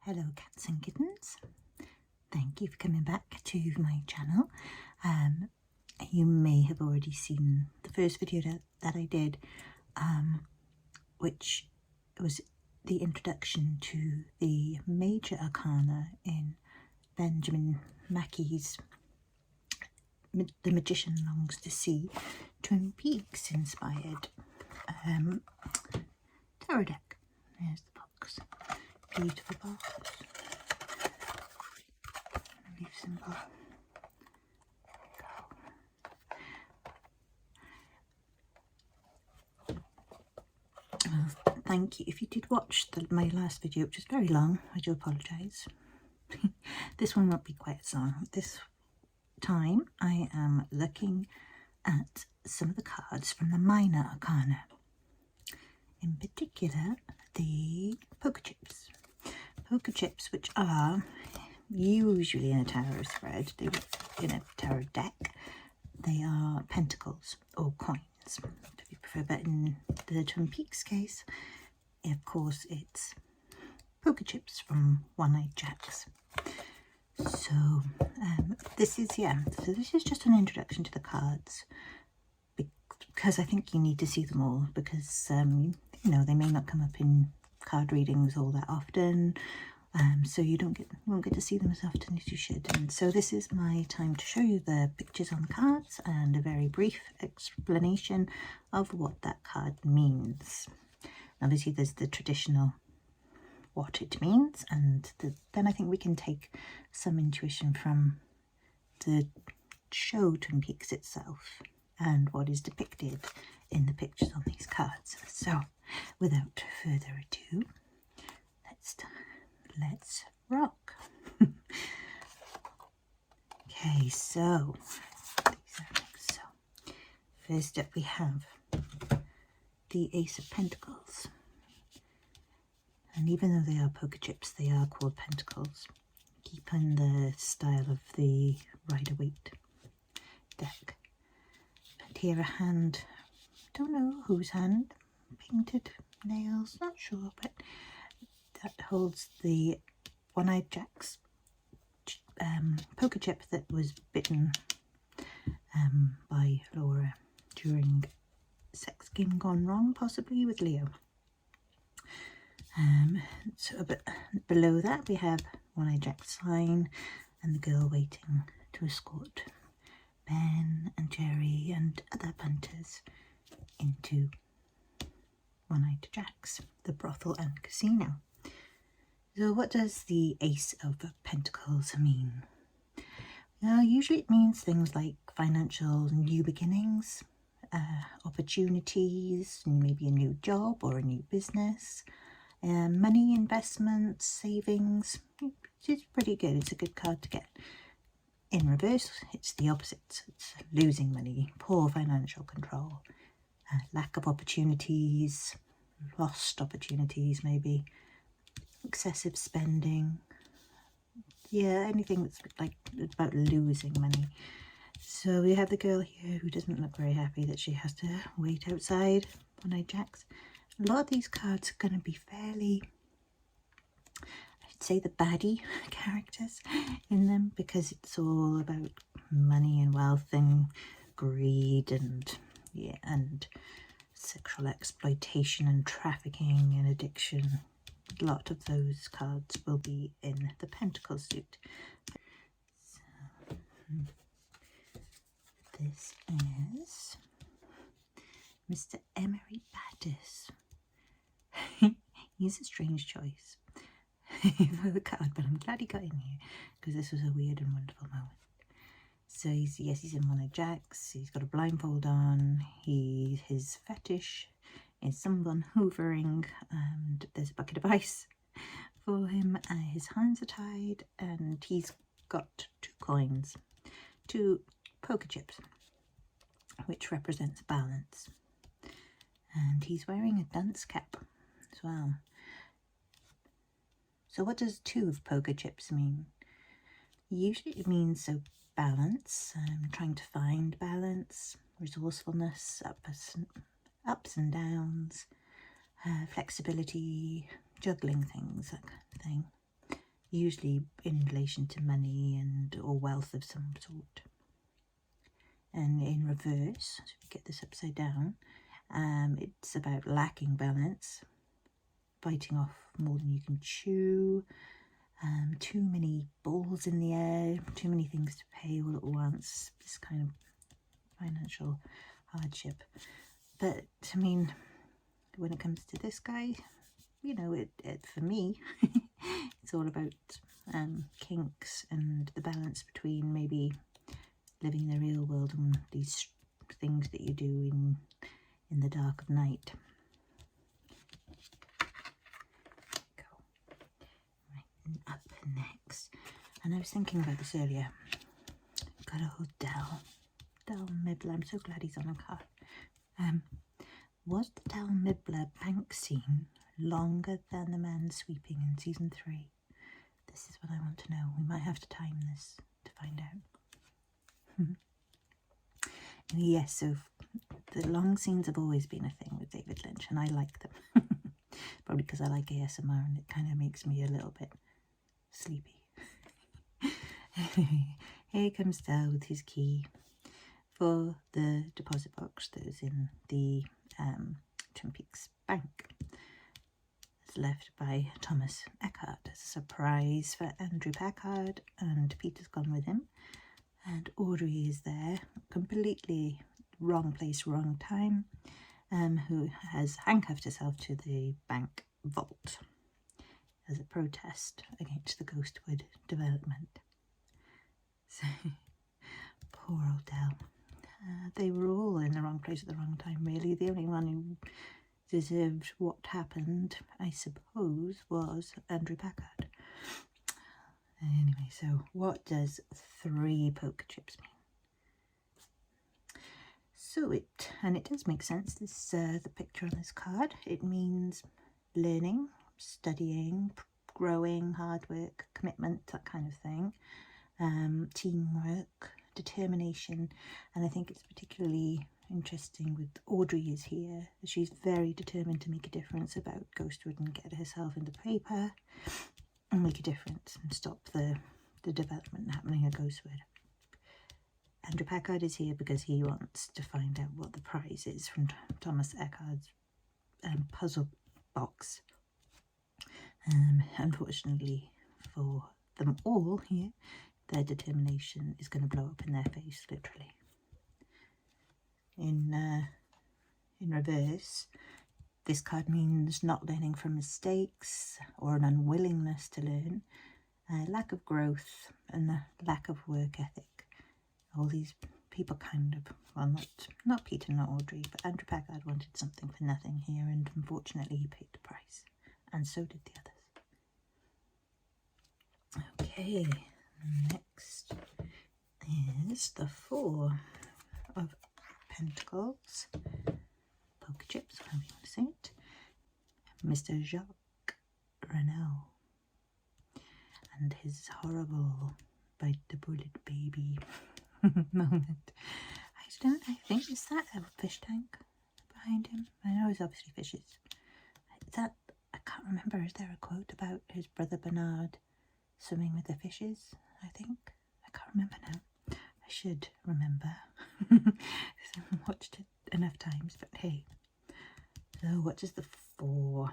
Hello cats and kittens, thank you for coming back to my channel. You may have already seen the first video that I did, which was the introduction to the major arcana in Ben Mackey's The Magician Longs to See Twin Peaks inspired tarot deck. There's the box. Beautiful box. Leaf symbol. Well, thank you. If you did watch my last video, which is very long, I do apologise. This one won't be quite as long. This time I am looking at some of the cards from the minor arcana. In particular, the poker chips. Poker chips, which are usually in a tarot spread, in a tarot deck, they are pentacles or coins, if you prefer. But in the Twin Peaks case, of course, it's poker chips from One-Eyed Jacques. So this is just an introduction to the cards, because I think you need to see them all, because you know, they may not come up in card readings all that often, so you won't get to see them as often as you should. And so this is my time to show you the pictures on the cards and a very brief explanation of what that card means. Obviously there's the traditional what it means, and then I think we can take some intuition from the show Twin Peaks itself and what is depicted in the pictures on these cards. So without further ado, let's rock. Okay, so first up we have the Ace of Pentacles, and even though they are poker chips, they are called pentacles, keeping the style of the Ryder Waite deck. And here a hand, don't know whose hand, painted nails, not sure, but that holds the One-Eyed Jacques poker chip that was bitten by Laura during sex game gone wrong, possibly with Leo. So but below that we have One-Eyed Jacques' sign and the girl waiting to escort Ben and Jerry and other punters into One-Eyed Jacques, the brothel and casino. So what does the Ace of Pentacles mean? Well, usually it means things like financial new beginnings, opportunities, maybe a new job or a new business, money, investments, savings. It's pretty good. It's a good card to get. In reverse, it's the opposite. It's losing money, poor financial control, lack of opportunities, lost opportunities maybe, excessive spending. Yeah, anything that's like about losing money. So we have the girl here who doesn't look very happy that she has to wait outside One-Eyed Jacques. A lot of these cards are going to be fairly, I'd say, the baddie characters in them, because it's all about money and wealth and greed and and sexual exploitation and trafficking and addiction. A lot of those cards will be in the Pentacle suit. So this is Mr. Emery Battis. He's a strange choice for the card, but I'm glad he got in here, because this was a weird and wonderful moment. So he's in One-Eyed Jacques. He's got a blindfold on. His fetish is someone hoovering, and there's a bucket of ice for him. His hands are tied, and he's got 2 coins, 2 poker chips, which represents balance. And he's wearing a dunce cap as well. So what does 2 of poker chips mean? Usually it means balance, trying to find balance, resourcefulness, ups and downs, flexibility, juggling things, that kind of thing. usually in relation to money and or wealth of some sort. And in reverse, so if you get this upside down, it's about lacking balance, biting off more than you can chew, too many balls in the air, too many things to pay all at once, this kind of financial hardship. But I mean, when it comes to this guy, you know, it for me, it's all about kinks and the balance between maybe living in the real world and these things that you do in the dark of night. Go. Right, and up next. And I was thinking about this earlier. Got a hotel. Del Mibler. I'm so glad he's on a card. Was the Del Mibler bank scene longer than the man sweeping in season 3? This is what I want to know. We might have to time this to find out. Yes, so the long scenes have always been a thing with David Lynch, and I like them. Probably because I like ASMR and it kind of makes me a little bit sleepy. Here comes Del with his key for the deposit box that is in the Twin Peaks bank. It's left by Thomas Eckhart as a surprise for Andrew Packard, and Peter's gone with him. And Audrey is there, completely wrong place, wrong time, who has handcuffed herself to the bank vault as a protest against the Ghostwood development. So, poor old Del. They were all in the wrong place at the wrong time, really. The only one who deserved what happened, I suppose, was Andrew Packard. Anyway, so what does 3 poker chips mean? So it does make sense, this the picture on this card. It means learning, studying, growing, hard work, commitment, that kind of thing. Teamwork, determination, and I think it's particularly interesting with Audrey is here. She's very determined to make a difference about Ghostwood and get herself into paper and make a difference and stop the development happening at Ghostwood. Andrew Packard is here because he wants to find out what the prize is from Thomas Eckhart's puzzle box. Unfortunately for them all here, their determination is going to blow up in their face, literally. In reverse, this card means not learning from mistakes or an unwillingness to learn, lack of growth and a lack of work ethic. All these people kind of, well, not Peter, not Audrey, but Andrew Packard wanted something for nothing here, and unfortunately he paid the price, and so did the others. Okay, next is the 4 of Pentacles. Poker chips, however you want to say it. Mr. Jacques Grenell and his horrible bite the bullet baby moment. I think, is that a fish tank behind him? I know it's obviously fishes. Is that, I can't remember, is there a quote about his brother Bernard swimming with the fishes? I think, I can't remember now. I should remember. I've watched it enough times, but hey. So what does the 4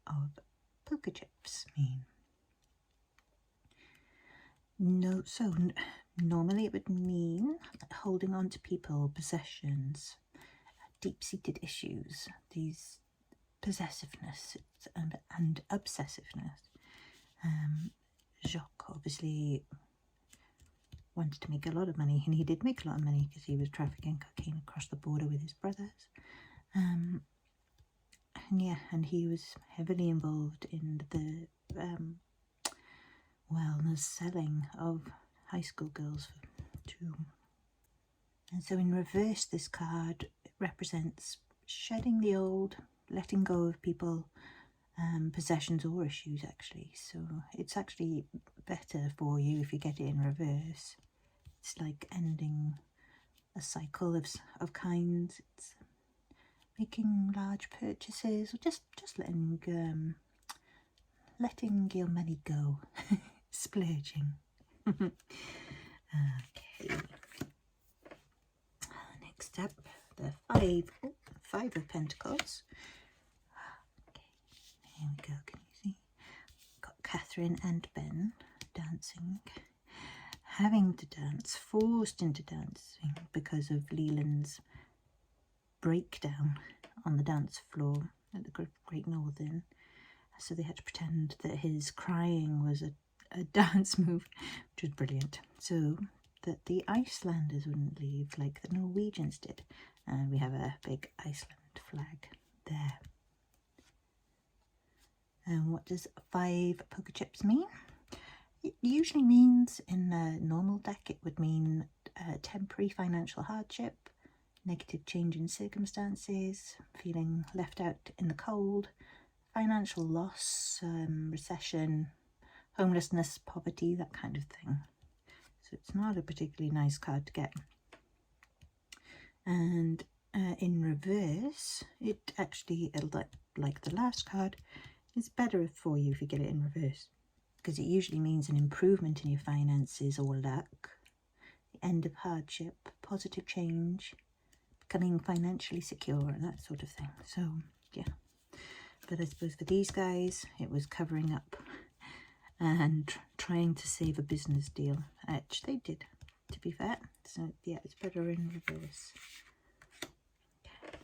of poker chips mean? Normally it would mean holding on to people, possessions, deep-seated issues, these possessiveness and obsessiveness. Jacques obviously wanted to make a lot of money, and he did make a lot of money because he was trafficking cocaine across the border with his brothers. And he was heavily involved in the the selling of high school girls too. And so in reverse, this card represents shedding the old, letting go of people, possessions or issues actually. So it's actually better for you if you get it in reverse. It's like ending a cycle of kinds. It's making large purchases, or just letting letting your money go, splurging. Okay. Next up, the five of Pentacles. Okay, here we go. Can you see? Got Catherine and Ben dancing, having to dance, forced into dancing because of Leland's breakdown on the dance floor at the Great Northern. So they had to pretend that his crying was a dance move, which was brilliant. So that the Icelanders wouldn't leave like the Norwegians did. And we have a big Iceland flag there. And what does 5 poker chips mean? It usually means, in a normal deck, it would mean temporary financial hardship, negative change in circumstances, feeling left out in the cold, financial loss, recession, homelessness, poverty, that kind of thing. So it's not a particularly nice card to get. And in reverse, it actually, like the last card, is better for you if you get it in reverse, because it usually means an improvement in your finances or luck, the end of hardship, positive change, becoming financially secure, and that sort of thing. So yeah, but I suppose for these guys it was covering up and trying to save a business deal, which they did, to be fair. So yeah, it's better in reverse. Okay.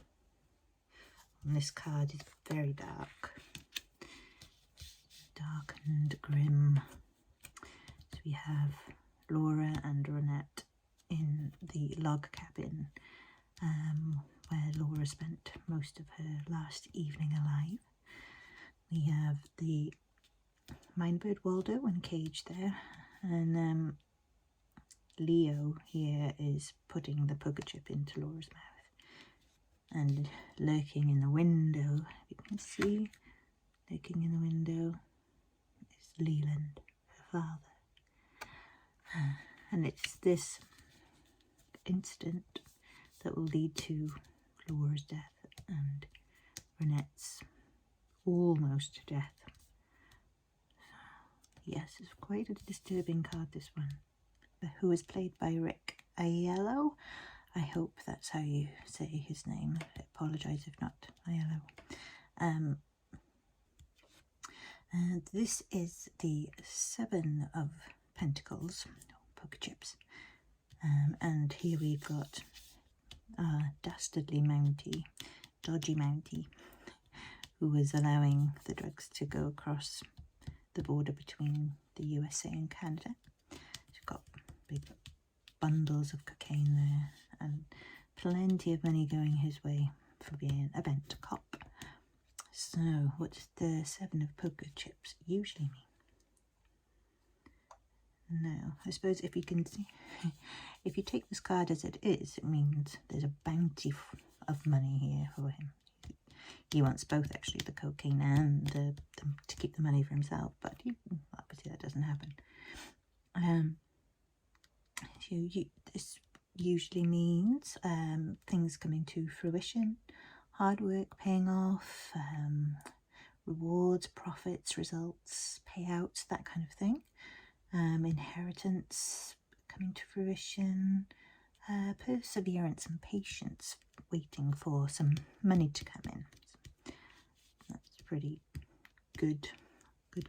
And this card is very dark and grim. So we have Laura and Ronette in the log cabin, where Laura spent most of her last evening alive. We have the Minebird Waldo and Cage there, and Leo here is putting the poker chip into Laura's mouth. And lurking in the window, you can see, lurking in the window is Leland, her father. And it's this incident that will lead to Laura's death and Ronette's almost death. Yes, it's quite a disturbing card, this one. Who is played by Rick Aiello. I hope that's how you say his name. I apologise if not. Aiello. And this is the 7 of Pentacles, poker chips. And here we've got dastardly Mountie, dodgy Mountie, who was allowing the drugs to go across the border between the USA and Canada. She's got big bundles of cocaine there and plenty of money going his way for being a bent cop. So what does the 7 of poker chips usually mean? Now, I suppose if you can see, if you take this card as it is, it means there's a bounty of money here for him. He wants both, actually, the cocaine and to keep the money for himself, but obviously that doesn't happen. This usually means things coming to fruition, hard work paying off, rewards, profits, results, payouts, that kind of thing. Inheritance coming to fruition, perseverance and patience, waiting for some money to come in. That's a pretty good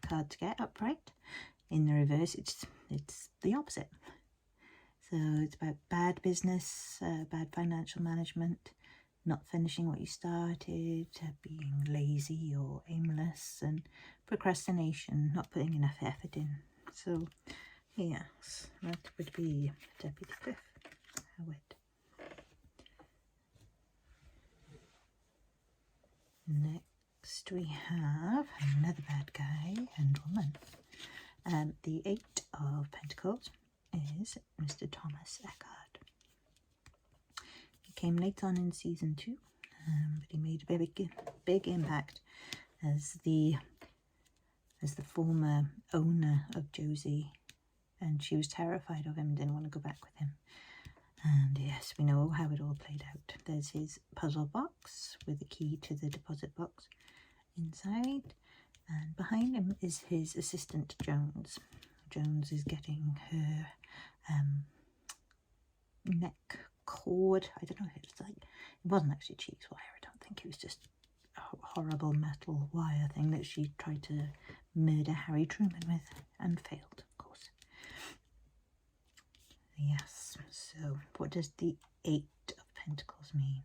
card to get upright. In the reverse, it's the opposite. So it's about bad business, bad financial management, not finishing what you started, being lazy or aimless, and procrastination, not putting enough effort in. So yes, that would be Deputy Cliff Howard. Next we have another bad guy and woman. The 8 of Pentacles is Mr. Thomas Eckhart. He came late on in season 2, but he made a big impact as the former owner of Josie, and she was terrified of him and didn't want to go back with him. And yes, we know how it all played out. There's his puzzle box with the key to the deposit box inside, and behind him is his assistant Jones. Jones is getting her neck cord. I don't know if it's like, it wasn't actually cheese wire, I don't think. It was just a horrible metal wire thing that she tried to murder Harry Truman with and failed, of course. Yes, so what does the 8 of Pentacles mean?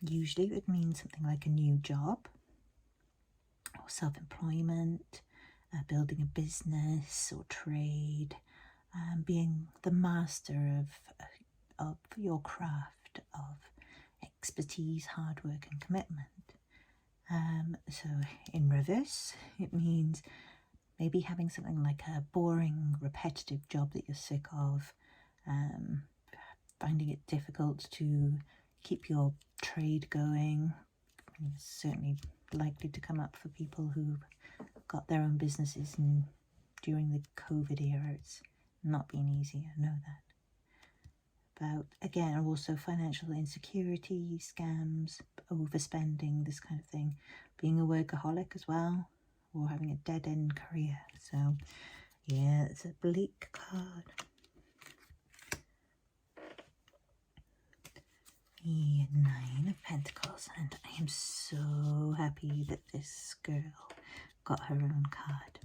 Usually it would mean something like a new job or self-employment, building a business or trade, being the master of your craft, of expertise, hard work and commitment. So in reverse, it means maybe having something like a boring, repetitive job that you're sick of, finding it difficult to keep your trade going. It's certainly likely to come up for people who got their own businesses, and during the COVID era it's not been easy, I know that. About, again, also financial insecurity, scams, overspending, this kind of thing. Being a workaholic as well, or having a dead-end career. So yeah, it's a bleak card. The 9 of Pentacles, and I am so happy that this girl got her own card.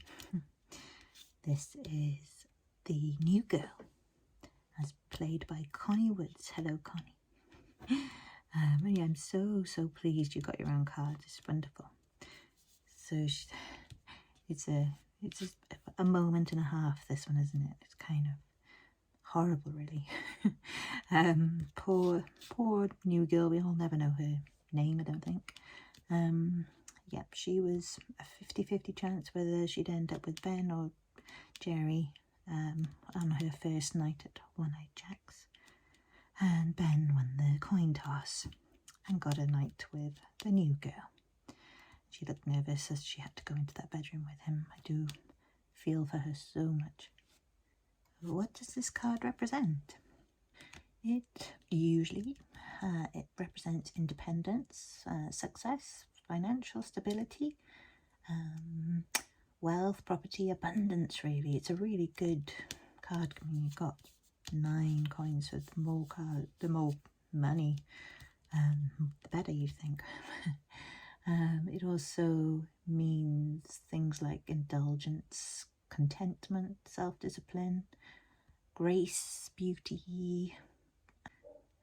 This is the new girl, as played by Connie Woods. Hello, Connie. Yeah, I'm so pleased you got your own card. It's wonderful. So it's a moment and a half, this one, isn't it? It's kind of horrible, really. Poor new girl. We all never know her name, I don't think. Yep, she was a 50-50 chance whether she'd end up with Ben or Jerry on her first night at One-Eyed Jack's. And Ben won the coin toss and got a night with the new girl. She looked nervous as she had to go into that bedroom with him. I do feel for her so much. What does this card represent? It usually it represents independence, success, financial stability, wealth, property, abundance, really. It's a really good card. I mean, you've got 9 coins, so the more money, the better, you think. It also means things like indulgence, contentment, self-discipline, grace, beauty,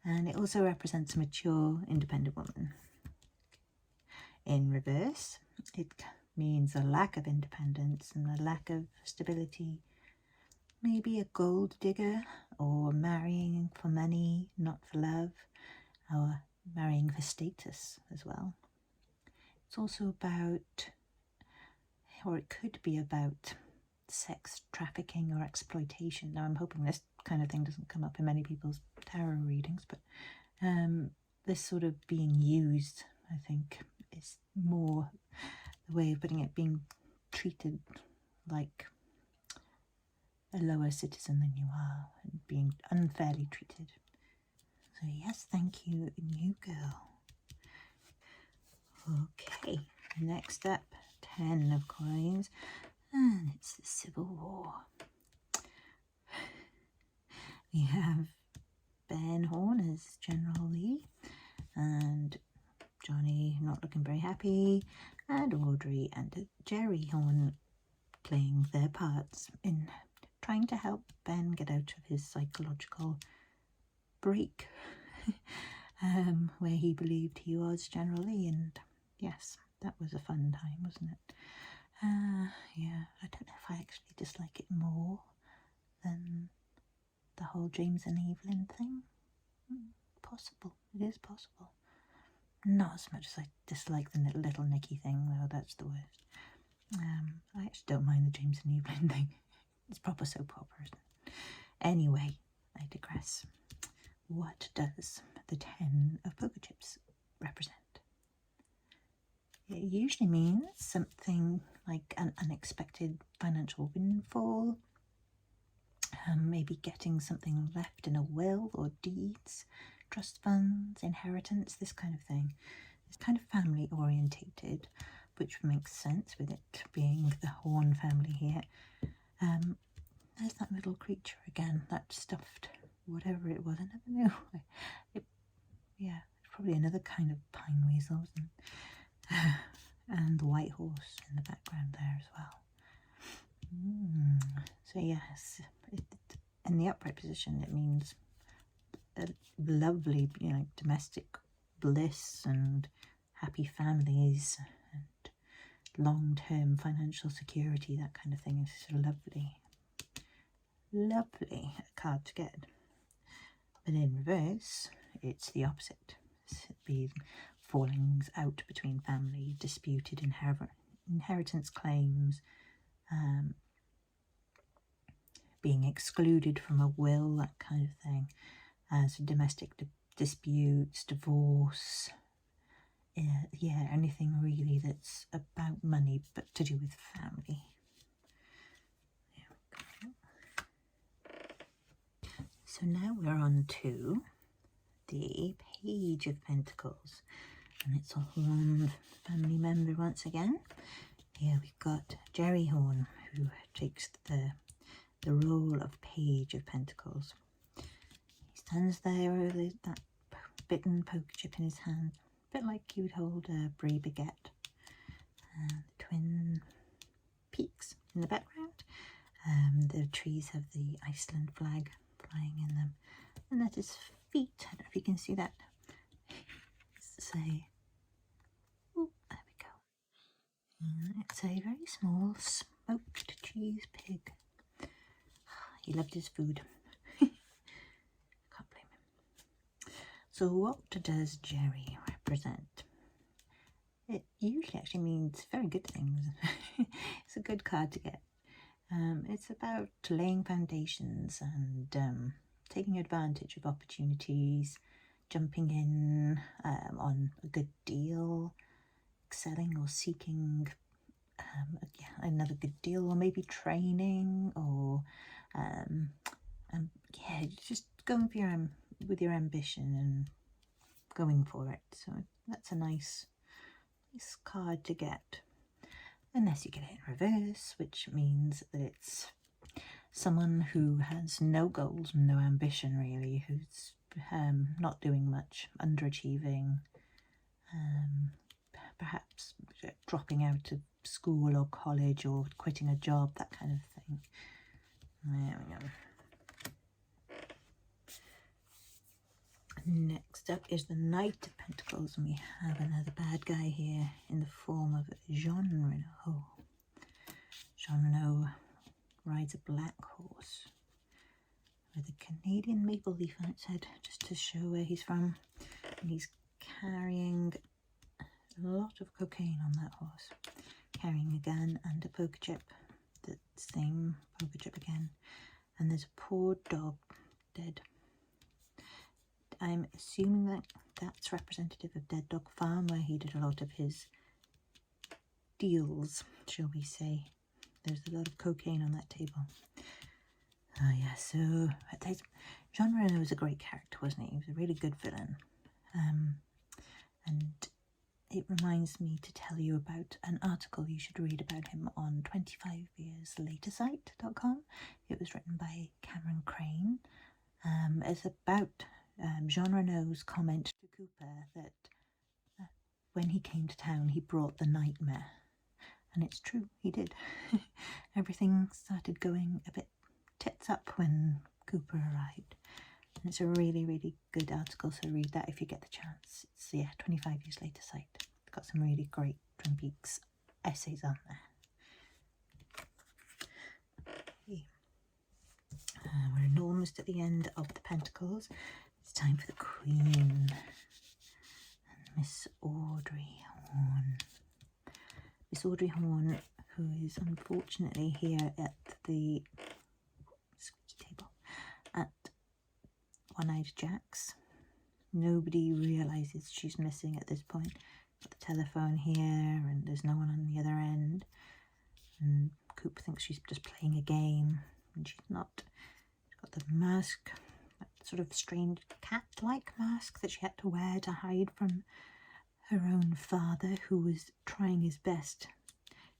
and it also represents a mature, independent woman. In reverse, it means a lack of independence and a lack of stability, maybe a gold digger, or marrying for money, not for love, or marrying for status as well. It's also about, or it could be about, sex trafficking or exploitation. Now I'm hoping this kind of thing doesn't come up in many people's tarot readings, but this sort of being used, I think, is more the way of putting it, being treated like a lower citizen than you are and being unfairly treated. So yes, thank you, new girl. Okay, next up, 10 of coins, and it's the Civil War. We have Ben Horn as General Lee, and Johnny not looking very happy, and Audrey and Jerry Horn playing their parts in trying to help Ben get out of his psychological break, where he believed he was General Lee. And yes, that was a fun time, wasn't it? Yeah, I don't know if I actually dislike it more than the whole James and Evelyn thing. Possible. It is possible. Not as much as I dislike the little Nicky thing, though. That's the worst. I actually don't mind the James and Evelyn thing. It's proper soap opera, isn't it? Anyway, I digress. What does the 10 of poker chips represent? It usually means something like an unexpected financial windfall, maybe getting something left in a will or deeds, trust funds, inheritance, this kind of thing. It's kind of family orientated, which makes sense with it being the Horn family here. There's that little creature again, that stuffed whatever it was. I never knew. Yeah, it's probably another kind of pine weasel, isn't it? And the white horse in the background there as well. So yes, in the upright position it means a lovely, domestic bliss and happy families and long-term financial security, that kind of thing. It's a lovely card to get. But in reverse, it's the opposite. It's the fallings out between family, disputed inheritance claims, being excluded from a will, that kind of thing, as domestic disputes, divorce, yeah, anything really that's about money but to do with family. There we go. So now we're on to the Page of Pentacles, and it's a Horn family member once again. Here we've got Jerry Horn, who takes the role of Page of Pentacles. He stands there with that bitten poker chip in his hand, a bit like you would hold a Brie baguette. The twin peaks in the background. The trees have the Iceland flag flying in them, and at his feet, I don't know if you can see that. It's there we go. It's a very small smoked cheese pig. He loved his food. Can't blame him. So what does Jerry represent? It usually actually means very good things. It's a good card to get. It's about laying foundations and taking advantage of opportunities, jumping in on a good deal, excelling or seeking another good deal, or maybe training, or yeah, just going for with your ambition and going for it. So that's a nice card to get, unless you get it in reverse, which means that it's someone who has no goals, no ambition really, who's not doing much, underachieving, perhaps dropping out of school or college or quitting a job, that kind of thing. There we go. Next up is the Knight of Pentacles, and we have another bad guy here in the form of Jacques Grenell. Jacques Grenell rides a black horse with a Canadian maple leaf on its head, just to show where he's from. And he's carrying a lot of cocaine on that horse, carrying a gun and a poker chip, the same poker chip again. And there's a poor dog dead. I'm assuming that that's representative of Dead Dog Farm, where he did a lot of his deals, shall we say. There's a lot of cocaine on that table. Oh yeah, so Jacques Grenell was a great character, wasn't he? He was a really good villain. And it reminds me to tell you about an article you should read about him on 25yearslatersite.com. It was written by Cameron Crane. It's about Jacques Grenell's comment to Cooper that when he came to town he brought the nightmare. And it's true, he did. Everything started going a bit tits up when Cooper arrived. And it's a really, really good article, so read that if you get the chance. It's, 25 Years Later site. It's got some really great Twin Peaks essays on there. Okay. We're almost at the end of the Pentacles. It's time for the Queen. And Miss Audrey Horn. Miss Audrey Horn, who is unfortunately here at the table at One-Eyed Jack's. Nobody realises she's missing at this point. Got the telephone here and there's no one on the other end. And Coop thinks she's just playing a game, and she's not. She's got the mask, that sort of strange cat-like mask that she had to wear to hide from her own father, who was trying his best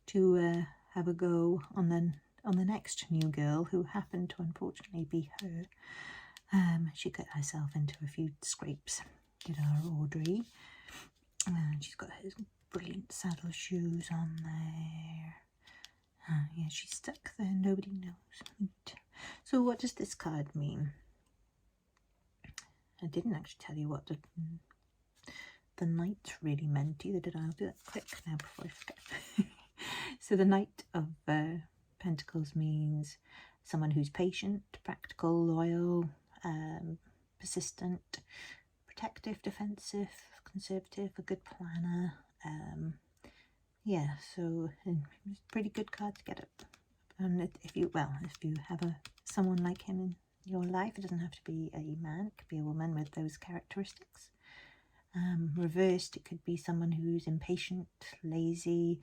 to have a go on the next new girl, who happened to unfortunately be her. She got herself into a few scrapes, did our Audrey. She's got her brilliant saddle shoes on there. Yeah, she's stuck there, nobody knows. So what does this card mean? I didn't actually tell you what the Knight really meant either, did I? I'll do that quick now before I forget. So the Knight of Pentacles means someone who's patient, practical, loyal, persistent, protective, defensive, conservative, a good planner. Yeah, so it's a pretty good card to get it. And if you have someone like him in your life, it doesn't have to be a man, it could be a woman with those characteristics. Reversed, it could be someone who's impatient, lazy,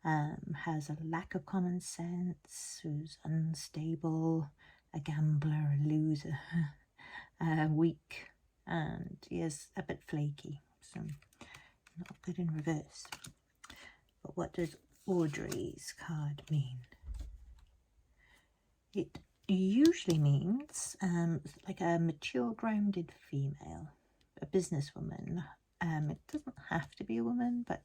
has a lack of common sense, who's unstable, a gambler, a loser, weak, and is a bit flaky, so not good in reverse. But what does Audrey's card mean? It usually means like a mature, grounded female, a businesswoman. It doesn't have to be a woman, but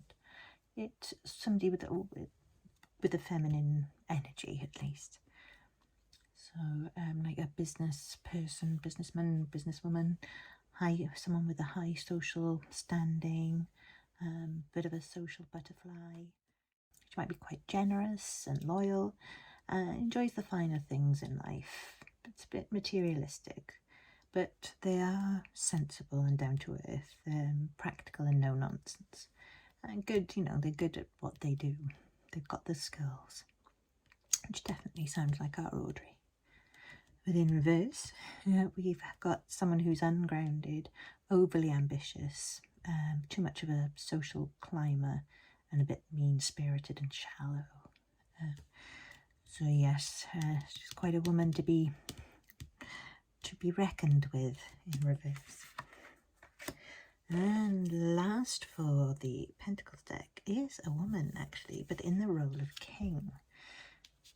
it's somebody with a feminine energy, at least. So like a business person, businessman, businesswoman, someone with a high social standing, bit of a social butterfly. She might be quite generous and loyal, enjoys the finer things in life. It's a bit materialistic, but they are sensible and down to earth, practical and no nonsense. And good, they're good at what they do. They've got the skills, which definitely sounds like our Audrey. But in reverse, we've got someone who's ungrounded, overly ambitious, too much of a social climber, and a bit mean-spirited and shallow. So yes, she's quite a woman to be reckoned with in reverse. And last for the Pentacles deck is a woman, actually, but in the role of king.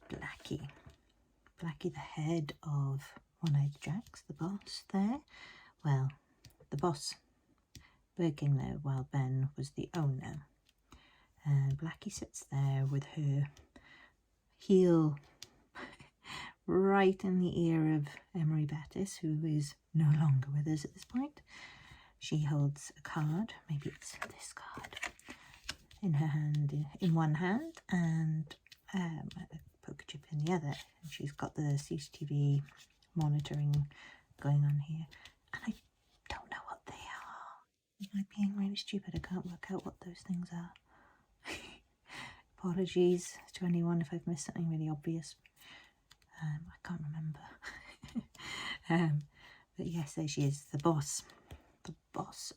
Blackie. Blackie, the head of One-Eyed Jacques, the boss there. Well, the boss working there while Ben was the owner. And Blackie sits there with her heel right in the ear of Emery Battis, who is no longer with us at this point. She holds a card, maybe it's this card, in her hand, in one hand, and a poker chip in the other. And she's got the CCTV monitoring going on here. And I don't know what they are. Am I being really stupid? I can't work out what those things are. Apologies to anyone if I've missed something really obvious. I can't remember. But yes, there she is, the boss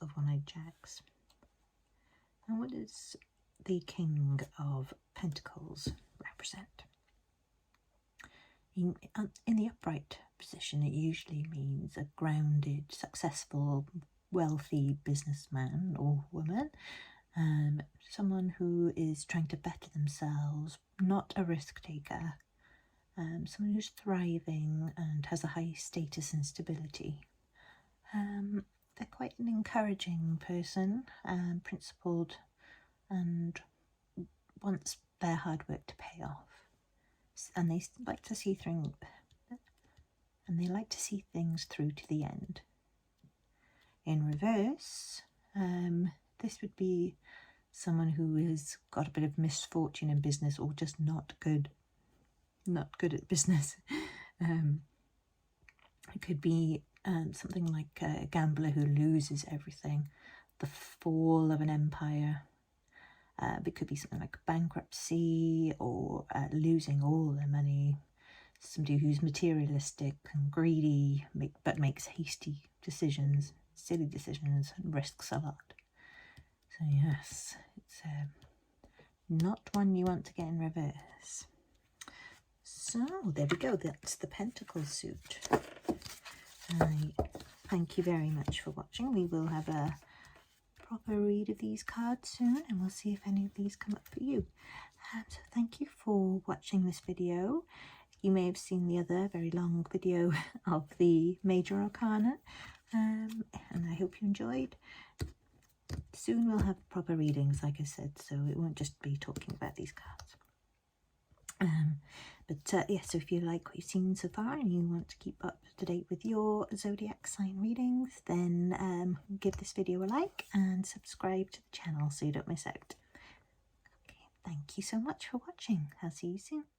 of One-Eyed Jacques. And what does the King of Pentacles represent? In the upright position, it usually means a grounded, successful, wealthy businessman or woman. Someone who is trying to better themselves, not a risk taker. Someone who's thriving and has a high status and stability. They're quite an encouraging person, principled, and wants their hard work to pay off. And they like to see things through to the end. In reverse, this would be someone who has got a bit of misfortune in business, or just not good at business. It could be something like a gambler who loses everything, the fall of an empire. It could be something like bankruptcy, or losing all their money. Somebody who's materialistic and greedy, but makes hasty decisions, silly decisions, and risks a lot. So yes, it's not one you want to get in reverse. So there we go, that's the Pentacle suit. I thank you very much for watching. We will have a proper read of these cards soon, and we'll see if any of these come up for you. So thank you for watching this video. You may have seen the other very long video of the Major Arcana, and I hope you enjoyed. Soon we'll have proper readings, like I said, so it won't just be talking about these cards. Yeah, so if you like what you've seen so far and you want to keep up to date with your zodiac sign readings, then give this video a like and subscribe to the channel so you don't miss out. Okay, thank you so much for watching. I'll see you soon.